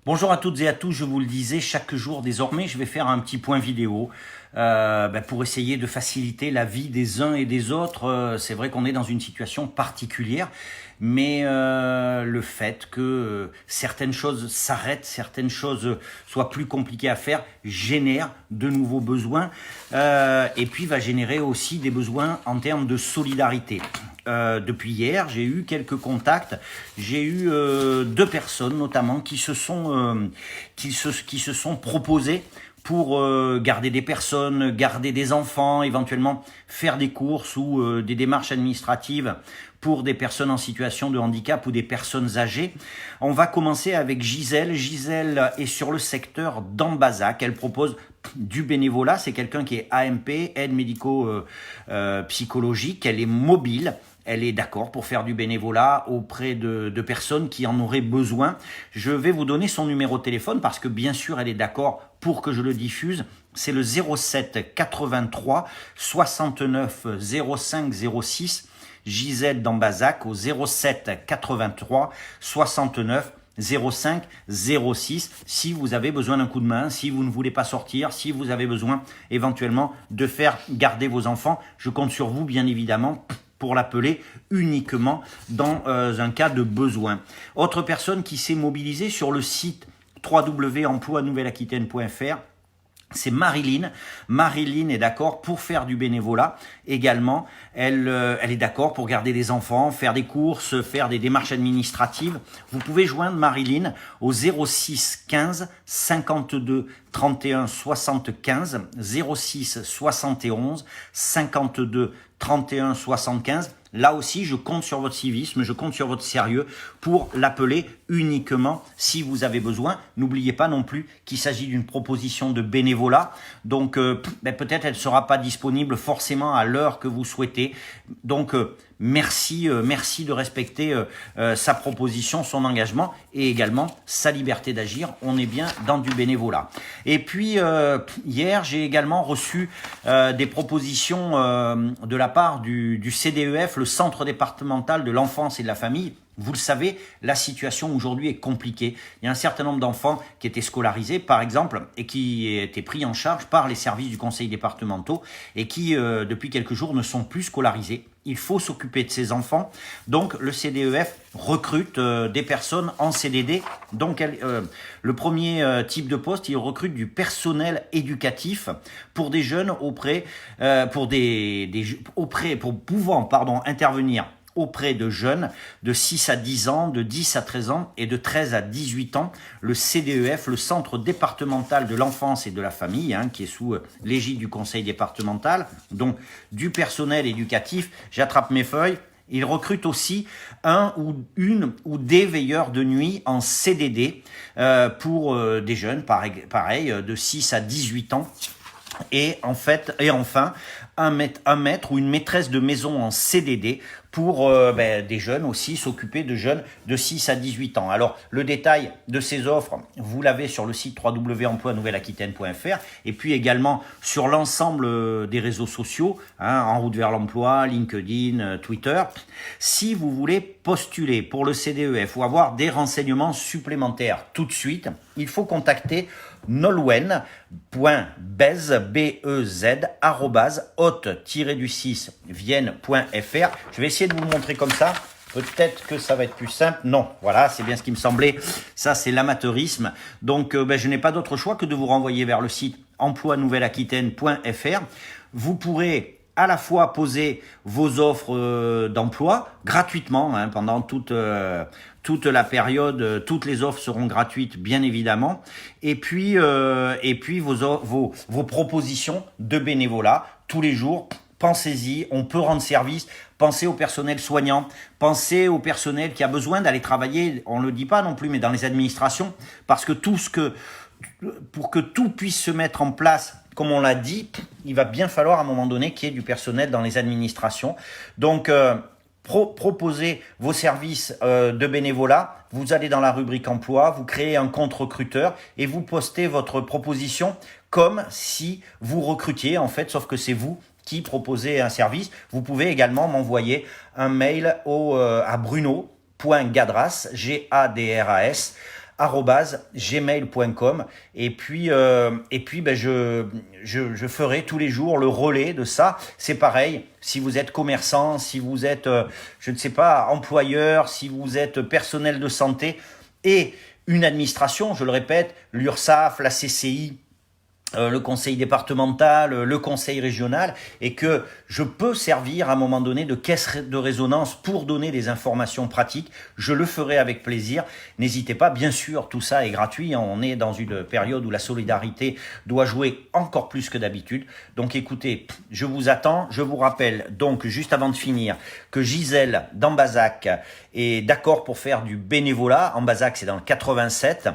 Bonjour à toutes et à tous, je vous le disais, chaque jour désormais, je vais faire un petit point vidéo pour essayer de faciliter la vie des uns et des autres. C'est vrai qu'on est dans une situation particulière, mais le fait que certaines choses s'arrêtent, certaines choses soient plus compliquées à faire, génère de nouveaux besoins et puis va générer aussi des besoins en termes de solidarité. Depuis hier, j'ai eu quelques contacts. J'ai eu deux personnes notamment qui se sont proposées pour garder des personnes, garder des enfants, éventuellement faire des courses ou des démarches administratives pour des personnes en situation de handicap ou des personnes âgées. On va commencer avec Gisèle. Gisèle est sur le secteur d'Ambazac. Elle propose du bénévolat. C'est quelqu'un qui est AMP, aide médico-psychologique. Elle est mobile. Elle est d'accord pour faire du bénévolat auprès de personnes qui en auraient besoin. Je vais vous donner son numéro de téléphone parce que bien sûr elle est d'accord pour que je le diffuse. C'est le 07 83 69 05 06. Gisèle d'Ambazac au 07 83 69 05 06. Si vous avez besoin d'un coup de main, si vous ne voulez pas sortir, si vous avez besoin éventuellement de faire garder vos enfants, je compte sur vous bien évidemment pour l'appeler uniquement dans un cas de besoin. Autre personne qui s'est mobilisée sur le site www.emploi-nouvelle-aquitaine.fr, c'est Marilyn. Marilyn est d'accord pour faire du bénévolat également. Elle est d'accord pour garder des enfants, faire des courses, faire des démarches administratives. Vous pouvez joindre Marilyn au 06 15 52 31 75, 06 71 52 31 75. Là aussi, je compte sur votre civisme, je compte sur votre sérieux pour l'appeler uniquement si vous avez besoin. N'oubliez pas non plus qu'il s'agit d'une proposition de bénévolat. Donc, peut-être elle ne sera pas disponible forcément à l'heure que vous souhaitez. Donc, merci de respecter sa proposition, son engagement et également sa liberté d'agir. On est bien dans du bénévolat. Et puis, hier, j'ai également reçu des propositions de la part du CDEF, le Centre départemental de l'enfance et de la famille. Vous le savez, la situation aujourd'hui est compliquée. Il y a un certain nombre d'enfants qui étaient scolarisés, par exemple, et qui étaient pris en charge par les services du conseil départemental et qui, depuis quelques jours, ne sont plus scolarisés. Il faut s'occuper de ces enfants. Donc, le CDEF recrute des personnes en CDD. Donc, le premier type de poste, il recrute du personnel éducatif pour des jeunes pour pouvant intervenir auprès de jeunes de 6 à 10 ans, de 10 à 13 ans et de 13 à 18 ans. Le CDEF, le Centre départemental de l'enfance et de la famille, qui est sous l'égide du conseil départemental, donc du personnel éducatif. J'attrape mes feuilles. Il recrute aussi un ou une ou des veilleurs de nuit en CDD pour des jeunes, pareil, de 6 à 18 ans. Et enfin, un maître ou une maîtresse de maison en CDD pour des jeunes aussi, s'occuper de jeunes de 6 à 18 ans. Alors, le détail de ces offres, vous l'avez sur le site www.emploi-nouvelle-aquitaine.fr et puis également sur l'ensemble des réseaux sociaux, En route vers l'emploi, LinkedIn, Twitter. Si vous voulez postuler pour le CDEF ou avoir des renseignements supplémentaires tout de suite, il faut contacter nolwenn.bez, @haute-du6 vienne.fr. Je vais essayer de vous le montrer comme ça. Peut-être que ça va être plus simple. Non, voilà, c'est bien ce qui me semblait. Ça, c'est l'amateurisme. Donc, je n'ai pas d'autre choix que de vous renvoyer vers le site emploi-nouvelle-aquitaine.fr. Vous pourrez à la fois poser vos offres d'emploi gratuitement pendant toute la période. Toutes les offres seront gratuites, bien évidemment. Et puis vos propositions de bénévolat tous les jours. Pensez-y, on peut rendre service. Pensez au personnel soignant, pensez au personnel qui a besoin d'aller travailler, on ne le dit pas non plus, mais dans les administrations, parce que pour que tout puisse se mettre en place, comme on l'a dit, il va bien falloir à un moment donné qu'il y ait du personnel dans les administrations. Donc, proposez vos services de bénévolat, vous allez dans la rubrique emploi, vous créez un compte recruteur et vous postez votre proposition comme si vous recrutiez en fait, sauf que c'est vous qui proposez un service. Vous pouvez également m'envoyer un mail à bruno.gadras, Gadras, gmail.com et puis ben, je ferai tous les jours le relais de ça. C'est pareil, si vous êtes commerçant, si vous êtes, je ne sais pas, employeur, si vous êtes personnel de santé et une administration, je le répète, l'URSSAF, la CCI, le conseil départemental, le conseil régional, et que je peux servir à un moment donné de caisse de résonance pour donner des informations pratiques, je le ferai avec plaisir. N'hésitez pas, bien sûr, tout ça est gratuit, on est dans une période où la solidarité doit jouer encore plus que d'habitude. Donc écoutez, je vous attends, je vous rappelle donc juste avant de finir que Gisèle d'Ambazac est d'accord pour faire du bénévolat. Ambazac, c'est dans le 87,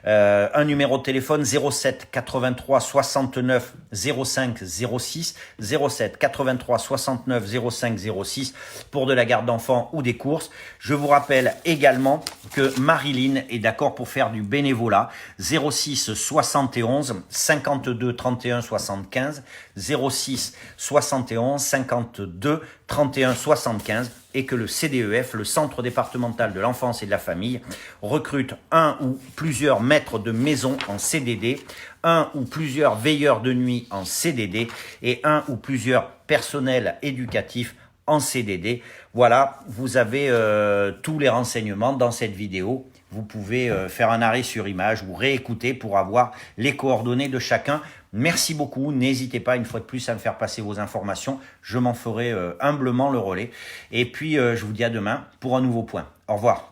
un numéro de téléphone 07 83 69 05 06, 07 83 69 05 06 pour de la garde d'enfants ou des courses. Je vous rappelle également que Marilyn est d'accord pour faire du bénévolat, 06 71 52 31 75, 06 71 52 31 75, et que le CDEF, le Centre départemental de l'enfance et de la famille, recrute un ou plusieurs maîtres de maison en CDD, un ou plusieurs veilleurs de nuit en CDD et un ou plusieurs personnels éducatifs en CDD. Voilà, vous avez tous les renseignements dans cette vidéo. Vous pouvez faire un arrêt sur image ou réécouter pour avoir les coordonnées de chacun. Merci beaucoup. N'hésitez pas une fois de plus à me faire passer vos informations. Je m'en ferai humblement le relais. Et puis, je vous dis à demain pour un nouveau point. Au revoir.